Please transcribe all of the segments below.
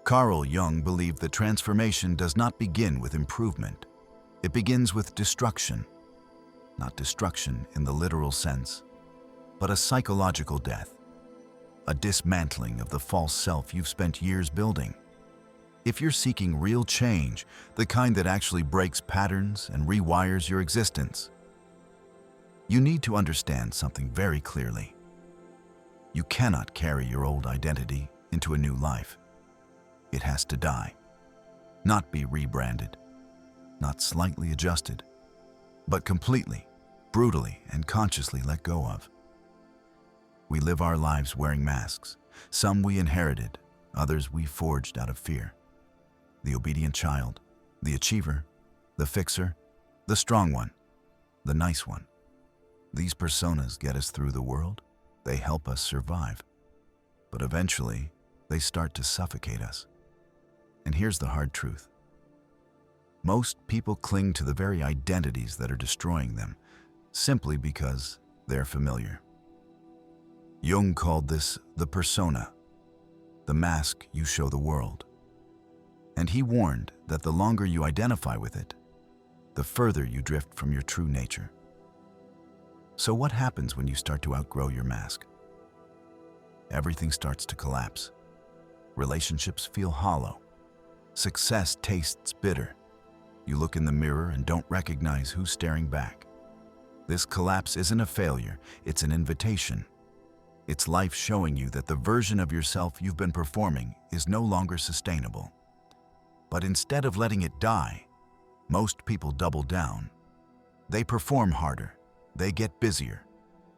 Carl Jung believed that transformation does not begin with improvement. It begins with destruction. Not destruction in the literal sense, but a psychological death. A dismantling of the false self you've spent years building. If you're seeking real change, the kind that actually breaks patterns and rewires your existence, you need to understand something very clearly. You cannot carry your old identity into a new life. It has to die. Not be rebranded, not slightly adjusted, but completely, brutally, and consciously let go of. We live our lives wearing masks. Some we inherited, others we forged out of fear. The obedient child, the achiever, the fixer, the strong one, the nice one. These personas get us through the world. They help us survive. But eventually, they start to suffocate us. And here's the hard truth. Most people cling to the very identities that are destroying them, simply because they're familiar. Jung called this the persona, the mask you show the world. And he warned that the longer you identify with it, the further you drift from your true nature. So what happens when you start to outgrow your mask? Everything starts to collapse. Relationships feel hollow. Success tastes bitter. You look in the mirror and don't recognize who's staring back. This collapse isn't a failure, it's an invitation. It's life showing you that the version of yourself you've been performing is no longer sustainable. But instead of letting it die, most people double down. They perform harder, they get busier,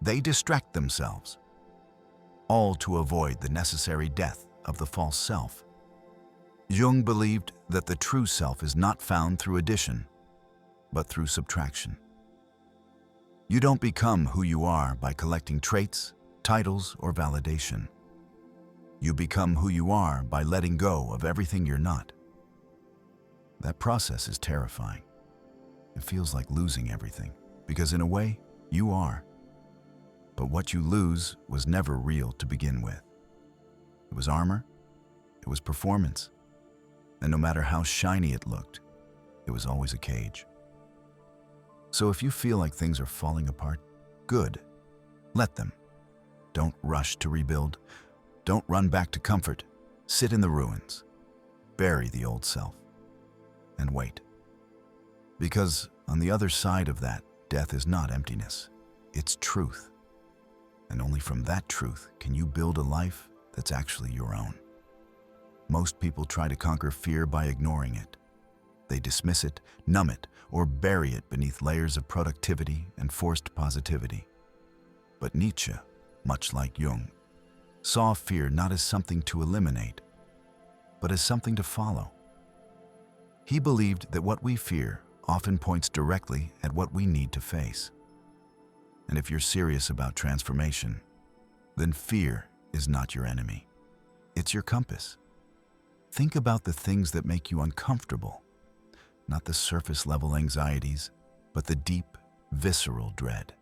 they distract themselves, all to avoid the necessary death of the false self. Jung believed that the true self is not found through addition, but through subtraction. You don't become who you are by collecting traits, titles, or validation. You become who you are by letting go of everything you're not. That process is terrifying. It feels like losing everything, because in a way, you are. But what you lose was never real to begin with. It was armor, it was performance, and no matter how shiny it looked, it was always a cage. So if you feel like things are falling apart, good. Let them. Don't rush to rebuild. Don't run back to comfort. Sit in the ruins. Bury the old self. And wait. Because on the other side of that, death is not emptiness. It's truth. And only from that truth can you build a life that's actually your own. Most people try to conquer fear by ignoring it. They dismiss it, numb it, or bury it beneath layers of productivity and forced positivity. But Nietzsche, much like Jung, saw fear not as something to eliminate, but as something to follow. He believed that what we fear often points directly at what we need to face. And if you're serious about transformation, then fear is not your enemy. It's your compass. Think about the things that make you uncomfortable, not the surface-level anxieties, but the deep, visceral dread.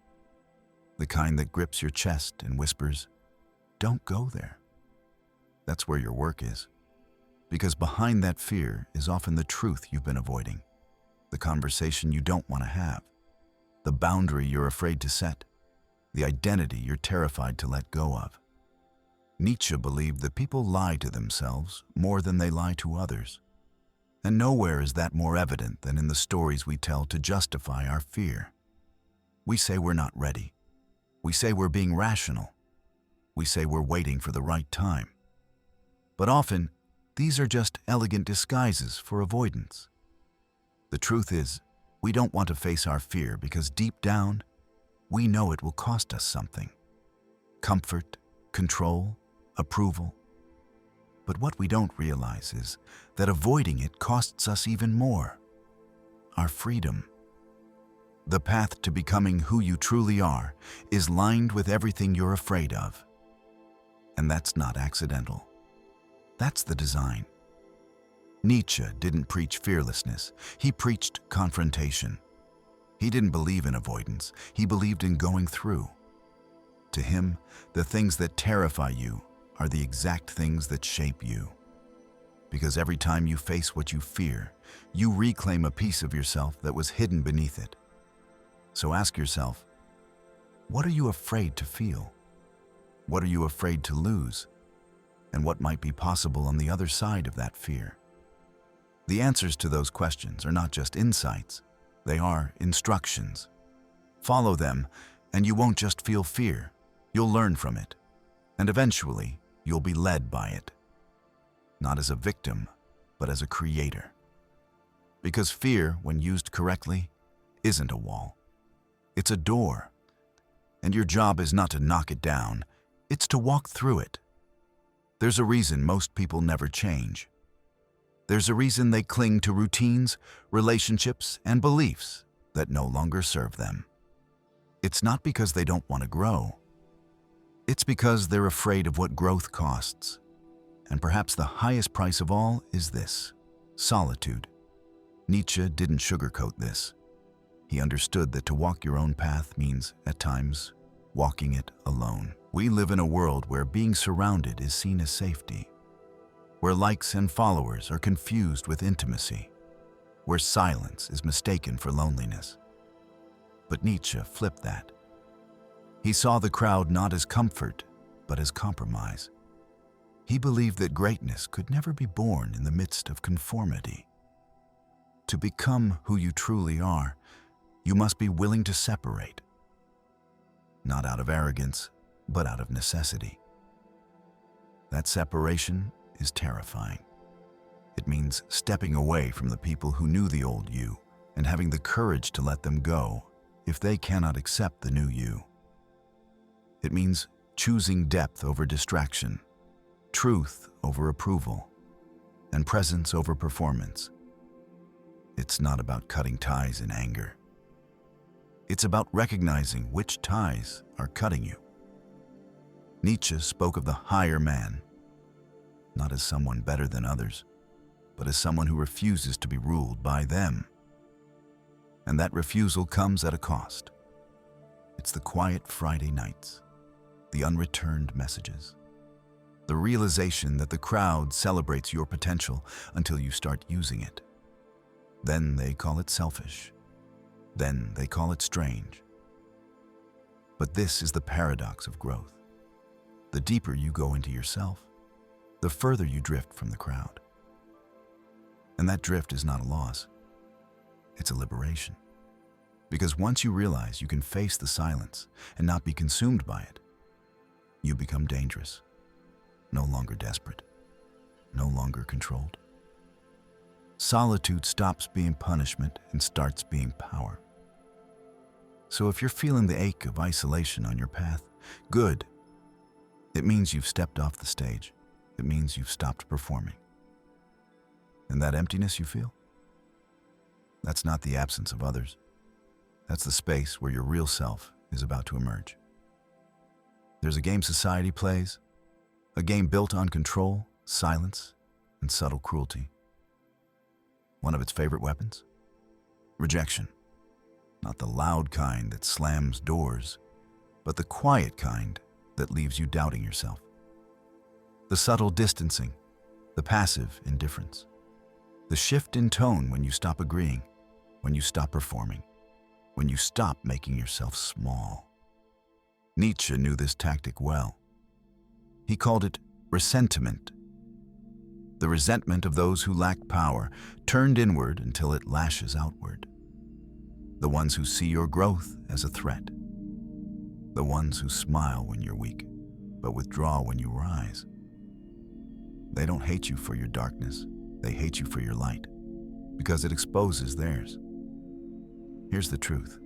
The kind that grips your chest and whispers, "Don't go there." That's where your work is. Because behind that fear is often the truth you've been avoiding, the conversation you don't want to have, the boundary you're afraid to set, the identity you're terrified to let go of. Nietzsche believed that people lie to themselves more than they lie to others. And nowhere is that more evident than in the stories we tell to justify our fear. We say we're not ready. We say we're being rational. We say we're waiting for the right time. But often, these are just elegant disguises for avoidance. The truth is, we don't want to face our fear because deep down, we know it will cost us something. Comfort, control, approval. But what we don't realize is that avoiding it costs us even more. Our freedom. The path to becoming who you truly are is lined with everything you're afraid of. And that's not accidental. That's the design. Nietzsche didn't preach fearlessness. He preached confrontation. He didn't believe in avoidance. He believed in going through. To him, the things that terrify you are the exact things that shape you. because every time you face what you fear, you reclaim a piece of yourself that was hidden beneath it. So ask yourself, what are you afraid to feel? What are you afraid to lose? And what might be possible on the other side of that fear? The answers to those questions are not just insights, they are instructions. Follow them, and you won't just feel fear, you'll learn from it. And eventually, you'll be led by it. Not as a victim, but as a creator. Because fear, when used correctly, isn't a wall. It's a door. And your job is not to knock it down, it's to walk through it. There's a reason most people never change. There's a reason they cling to routines, relationships, and beliefs that no longer serve them. It's not because they don't want to grow. It's because they're afraid of what growth costs. And perhaps the highest price of all is this: solitude. Nietzsche didn't sugarcoat this. He understood that to walk your own path means, at times, walking it alone. We live in a world where being surrounded is seen as safety, where likes and followers are confused with intimacy, where silence is mistaken for loneliness. But Nietzsche flipped that. He saw the crowd not as comfort, but as compromise. He believed that greatness could never be born in the midst of conformity. To become who you truly are, you must be willing to separate. Not out of arrogance, but out of necessity. That separation is terrifying. It means stepping away from the people who knew the old you and having the courage to let them go if they cannot accept the new you. It means choosing depth over distraction, truth over approval, and presence over performance. It's not about cutting ties in anger. It's about recognizing which ties are cutting you. Nietzsche spoke of the higher man, not as someone better than others, but as someone who refuses to be ruled by them. And that refusal comes at a cost. It's the quiet Friday nights, the unreturned messages, the realization that the crowd celebrates your potential until you start using it. Then they call it selfish. Then they call it strange. But this is the paradox of growth. The deeper you go into yourself, the further you drift from the crowd. And that drift is not a loss. It's a liberation. Because once you realize you can face the silence and not be consumed by it, you become dangerous, no longer desperate, no longer controlled. Solitude stops being punishment and starts being power. So if you're feeling the ache of isolation on your path, good. It means you've stepped off the stage. It means you've stopped performing. And that emptiness you feel? That's not the absence of others. That's the space where your real self is about to emerge. There's a game society plays, a game built on control, silence, and subtle cruelty. One of its favorite weapons? Rejection. Not the loud kind that slams doors, but the quiet kind that leaves you doubting yourself. The subtle distancing, the passive indifference, the shift in tone when you stop agreeing, when you stop performing, when you stop making yourself small. Nietzsche knew this tactic well. He called it resentment. The resentment of those who lack power, turned inward until it lashes outward. The ones who see your growth as a threat. The ones who smile when you're weak, but withdraw when you rise. They don't hate you for your darkness. They hate you for your light, because it exposes theirs. Here's the truth.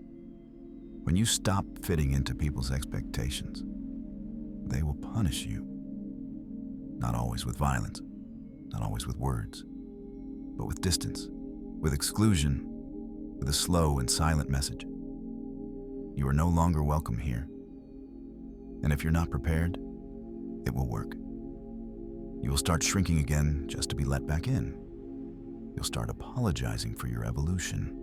When you stop fitting into people's expectations, they will punish you. Not always with violence, not always with words, but with distance, with exclusion, with a slow and silent message. You are no longer welcome here. And if you're not prepared, it will work. You will start shrinking again just to be let back in. You'll start apologizing for your evolution.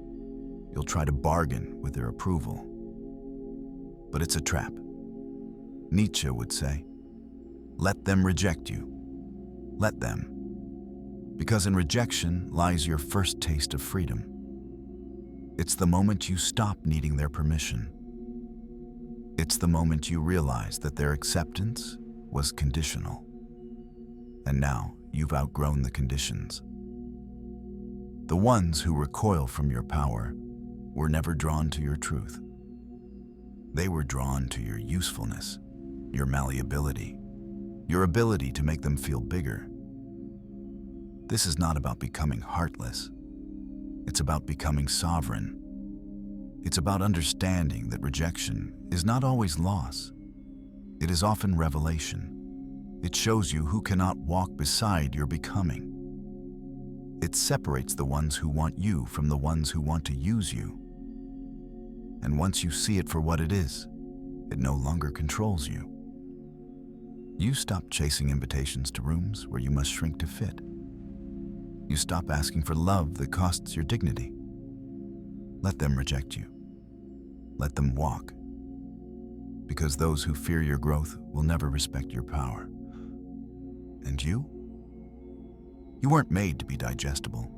You'll try to bargain with their approval. But it's a trap. Nietzsche would say, let them reject you. Let them. Because in rejection lies your first taste of freedom. It's the moment you stop needing their permission. It's the moment you realize that their acceptance was conditional. And now you've outgrown the conditions. The ones who recoil from your power were never drawn to your truth. They were drawn to your usefulness, your malleability, your ability to make them feel bigger. This is not about becoming heartless. It's about becoming sovereign. It's about understanding that rejection is not always loss. It is often revelation. It shows you who cannot walk beside your becoming. It separates the ones who want you from the ones who want to use you. And once you see it for what it is, it no longer controls you. You stop chasing invitations to rooms where you must shrink to fit. You stop asking for love that costs your dignity. Let them reject you. Let them walk. Because those who fear your growth will never respect your power. And you? You weren't made to be digestible.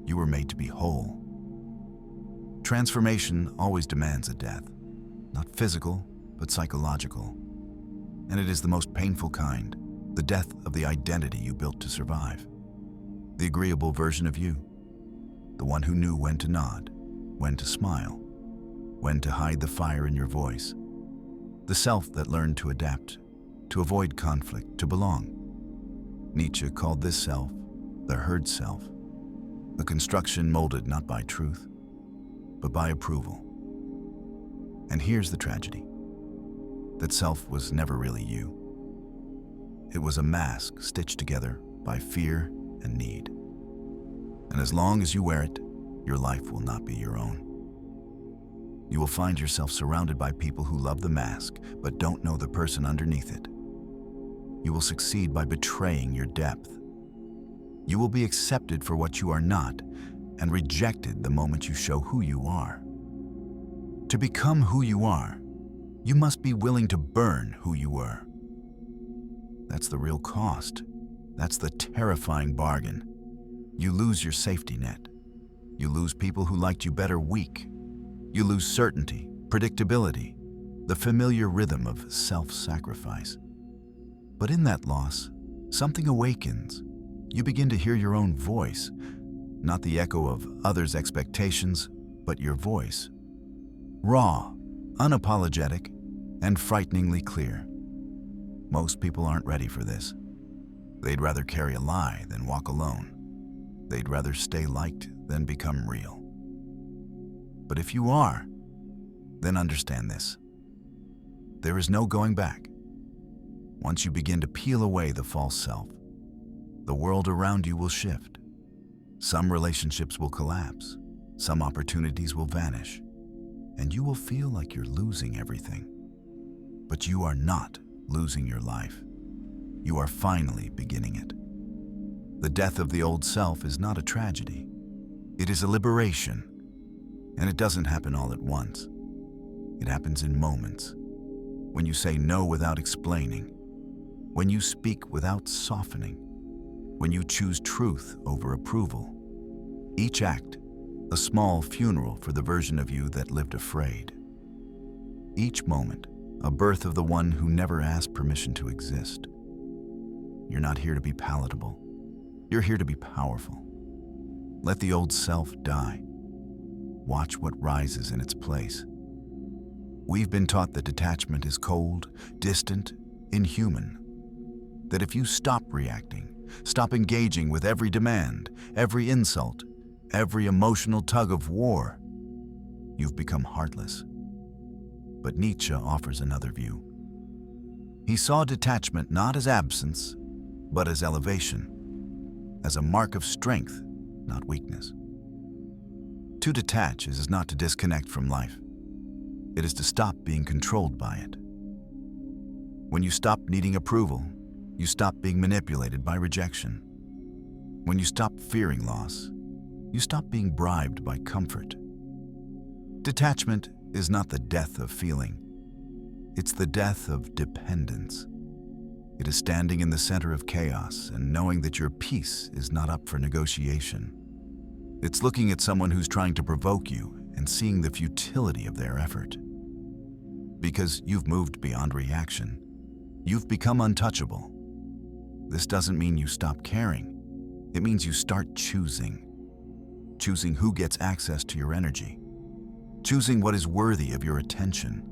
You were made to be whole. Transformation always demands a death, not physical, but psychological. And it is the most painful kind, the death of the identity you built to survive. The agreeable version of you, the one who knew when to nod, when to smile, when to hide the fire in your voice, the self that learned to adapt, to avoid conflict, to belong. Nietzsche called this self the herd self, a construction molded not by truth, but by approval. And here's the tragedy. That self was never really you. It was a mask stitched together by fear and need. And as long as you wear it, your life will not be your own. You will find yourself surrounded by people who love the mask, but don't know the person underneath it. You will succeed by betraying your depth. You will be accepted for what you are not, and rejected the moment you show who you are. To become who you are, you must be willing to burn who you were. That's the real cost. That's the terrifying bargain. You lose your safety net. You lose people who liked you better weak. You lose certainty, predictability, the familiar rhythm of self-sacrifice. But in that loss, something awakens. You begin to hear your own voice, not the echo of others' expectations, but your voice. Raw, unapologetic, and frighteningly clear. Most people aren't ready for this. They'd rather carry a lie than walk alone. They'd rather stay liked than become real. But if you are, then understand this. There is no going back. Once you begin to peel away the false self, the world around you will shift. Some relationships will collapse. Some opportunities will vanish. And you will feel like you're losing everything. But you are not losing your life. You are finally beginning it. The death of the old self is not a tragedy. It is a liberation. And it doesn't happen all at once. It happens in moments. When you say no without explaining. When you speak without softening. When you choose truth over approval. Each act, a small funeral for the version of you that lived afraid. Each moment, a birth of the one who never asked permission to exist. You're not here to be palatable. You're here to be powerful. Let the old self die. Watch what rises in its place. We've been taught that detachment is cold, distant, inhuman. That if you stop reacting, stop engaging with every demand, every insult, every emotional tug of war, you've become heartless. But Nietzsche offers another view. He saw detachment not as absence, but as elevation, as a mark of strength, not weakness. To detach is not to disconnect from life. It is to stop being controlled by it. When you stop needing approval, you stop being manipulated by rejection. When you stop fearing loss, you stop being bribed by comfort. Detachment is not the death of feeling. It's the death of dependence. It is standing in the center of chaos and knowing that your peace is not up for negotiation. It's looking at someone who's trying to provoke you and seeing the futility of their effort. Because you've moved beyond reaction. You've become untouchable. This doesn't mean you stop caring. It means you start choosing. Choosing who gets access to your energy. Choosing what is worthy of your attention.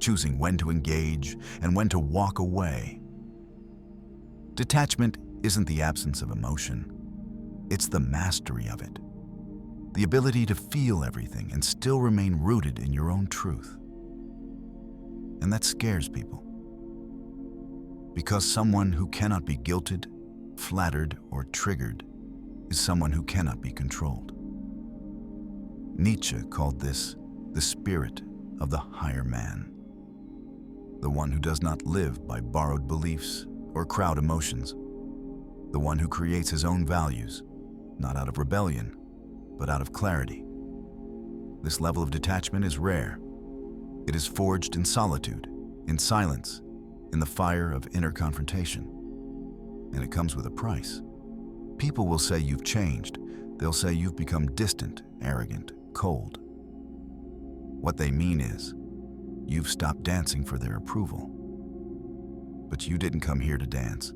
Choosing when to engage and when to walk away. Detachment isn't the absence of emotion. It's the mastery of it. The ability to feel everything and still remain rooted in your own truth. And that scares people. Because someone who cannot be guilted, flattered, or triggered is someone who cannot be controlled. Nietzsche called this the spirit of the higher man. The one who does not live by borrowed beliefs or crowd emotions. The one who creates his own values, not out of rebellion, but out of clarity. This level of detachment is rare. It is forged in solitude, in silence, in the fire of inner confrontation. And it comes with a price. People will say you've changed. They'll say you've become distant, arrogant, cold. What they mean is, you've stopped dancing for their approval. But you didn't come here to dance.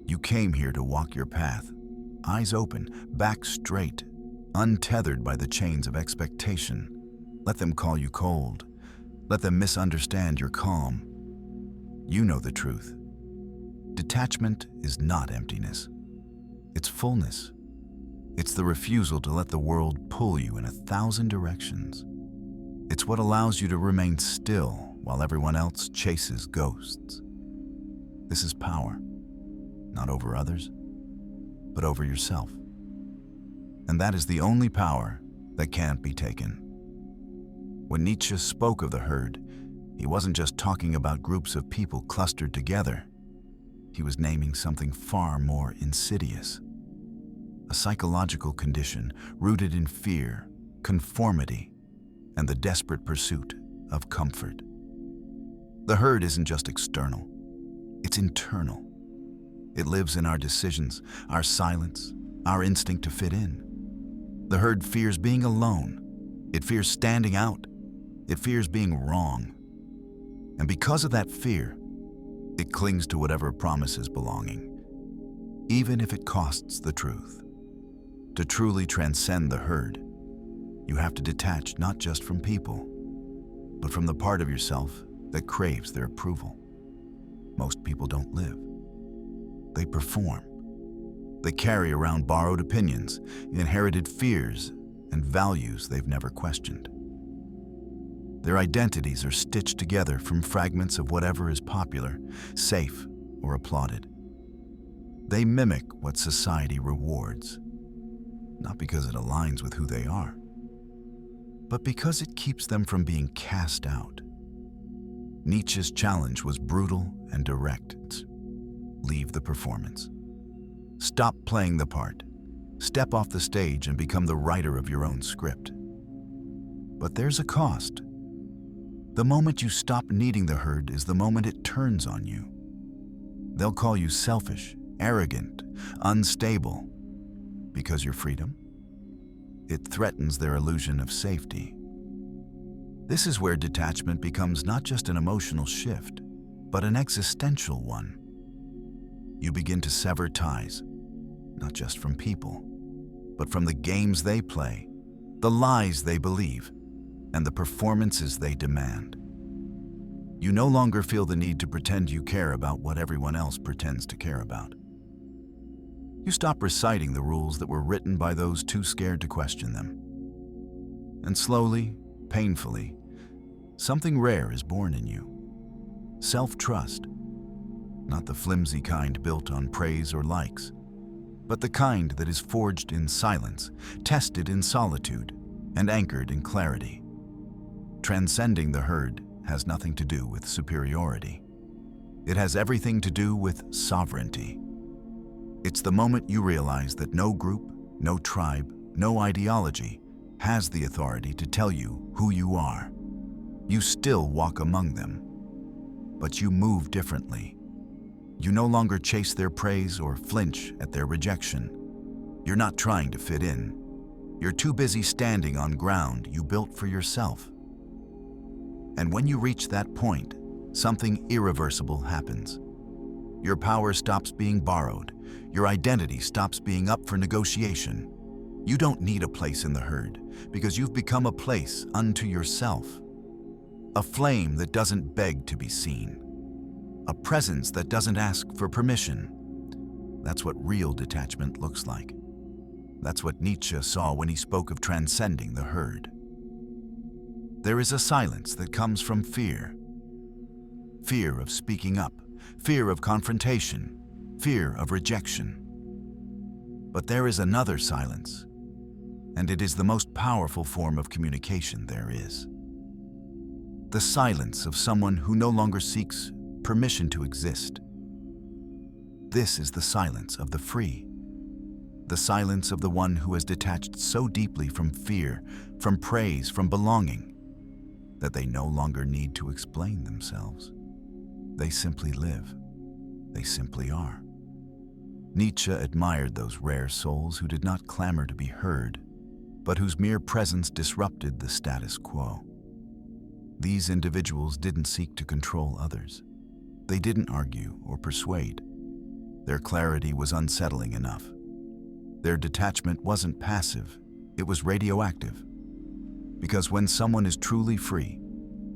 You came here to walk your path, eyes open, back straight, untethered by the chains of expectation. Let them call you cold. Let them misunderstand your calm. You know the truth. Detachment is not emptiness. It's fullness. It's the refusal to let the world pull you in 1,000 directions. It's what allows you to remain still while everyone else chases ghosts. This is power, not over others, but over yourself. And that is the only power that can't be taken. When Nietzsche spoke of the herd, he wasn't just talking about groups of people clustered together. He was naming something far more insidious. A psychological condition rooted in fear, conformity, and the desperate pursuit of comfort. The herd isn't just external, it's internal. It lives in our decisions, our silence, our instinct to fit in. The herd fears being alone. It fears standing out. It fears being wrong. And because of that fear, it clings to whatever promises belonging, even if it costs the truth. To truly transcend the herd, you have to detach not just from people, but from the part of yourself that craves their approval. Most people don't live. They perform. They carry around borrowed opinions, inherited fears, and values they've never questioned. Their identities are stitched together from fragments of whatever is popular, safe, or applauded. They mimic what society rewards, not because it aligns with who they are, but because it keeps them from being cast out. Nietzsche's challenge was brutal and direct. Leave the performance. Stop playing the part. Step off the stage and become the writer of your own script. But there's a cost. The moment you stop needing the herd is the moment it turns on you. They'll call you selfish, arrogant, unstable. Because your freedom? It threatens their illusion of safety. This is where detachment becomes not just an emotional shift, but an existential one. You begin to sever ties, not just from people, but from the games they play, the lies they believe, and the performances they demand. You no longer feel the need to pretend you care about what everyone else pretends to care about. You stop reciting the rules that were written by those too scared to question them. And slowly, painfully, something rare is born in you. Self-trust. Not the flimsy kind built on praise or likes, but the kind that is forged in silence, tested in solitude, and anchored in clarity. Transcending the herd has nothing to do with superiority. It has everything to do with sovereignty. It's the moment you realize that no group, no tribe, no ideology has the authority to tell you who you are. You still walk among them, but you move differently. You no longer chase their praise or flinch at their rejection. You're not trying to fit in. You're too busy standing on ground you built for yourself. And when you reach that point, something irreversible happens. Your power stops being borrowed. Your identity stops being up for negotiation. You don't need a place in the herd because you've become a place unto yourself. A flame that doesn't beg to be seen. A presence that doesn't ask for permission. That's what real detachment looks like. That's what Nietzsche saw when he spoke of transcending the herd. There is a silence that comes from fear. Fear of speaking up, fear of confrontation, fear of rejection. But there is another silence, and it is the most powerful form of communication there is. The silence of someone who no longer seeks permission to exist. This is the silence of the free. The silence of the one who has detached so deeply from fear, from praise, from belonging, that they no longer need to explain themselves. They simply live. They simply are. Nietzsche admired those rare souls who did not clamor to be heard, but whose mere presence disrupted the status quo. These individuals didn't seek to control others. They didn't argue or persuade. Their clarity was unsettling enough. Their detachment wasn't passive, it was radioactive. Because when someone is truly free,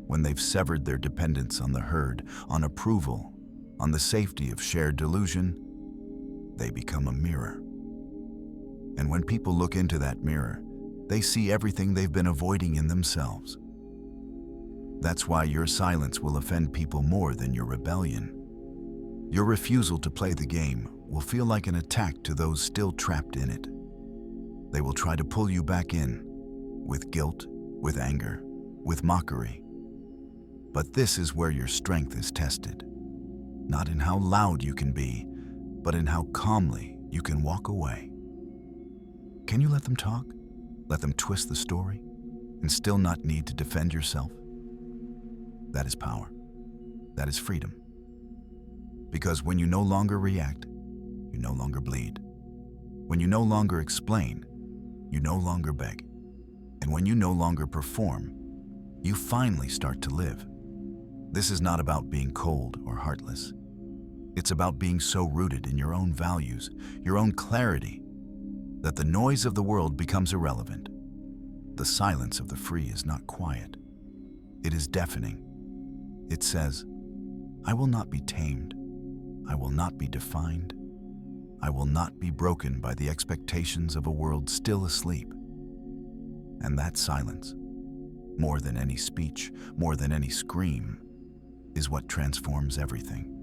when they've severed their dependence on the herd, on approval, on the safety of shared delusion, they become a mirror. And when people look into that mirror, they see everything they've been avoiding in themselves. That's why your silence will offend people more than your rebellion. Your refusal to play the game will feel like an attack to those still trapped in it. They will try to pull you back in, with guilt, with anger, with mockery. But this is where your strength is tested. Not in how loud you can be, but in how calmly you can walk away. Can you let them talk? Let them twist the story, and still not need to defend yourself? That is power. That is freedom. Because when you no longer react, you no longer bleed. When you no longer explain, you no longer beg. And when you no longer perform, you finally start to live. This is not about being cold or heartless. It's about being so rooted in your own values, your own clarity, that the noise of the world becomes irrelevant. The silence of the free is not quiet. It is deafening. It says, I will not be tamed. I will not be defined. I will not be broken by the expectations of a world still asleep. And that silence, more than any speech, more than any scream, is what transforms everything.